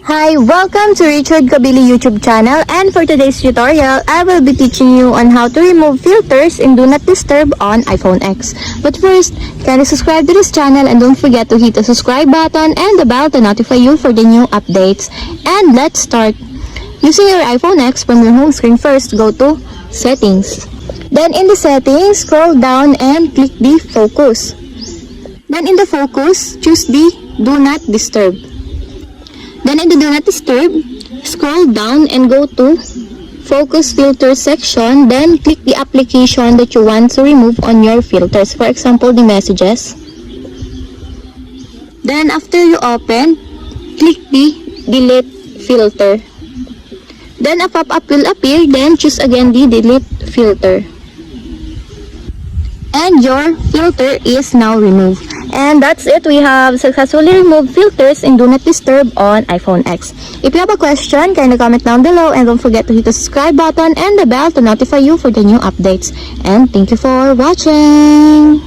Hi, welcome to Richard Cabile YouTube channel, and for today's tutorial, I will be teaching you on how to remove filters in Do Not Disturb on iPhone X. But first, kindly subscribe to this channel and don't forget to hit the subscribe button and the bell to notify you for the new updates. And let's start. Using your iPhone X, from your home screen, first go to Settings. Then in the Settings, scroll down and click the Focus. Then in the Focus, choose the Do Not Disturb. Then in the Do Not Disturb, scroll down and go to Focus Filter section. Then click the application that you want to remove on your filters. For example, the messages. Then after you open, click the Delete Filter. Then a pop-up will appear. Then choose again the Delete Filter. And your filter is now removed. And that's it. We have successfully removed filters in Do Not Disturb on iPhone X. If you have a question, kindly comment down below and don't forget to hit the subscribe button and the bell to notify you for the new updates. And thank you for watching.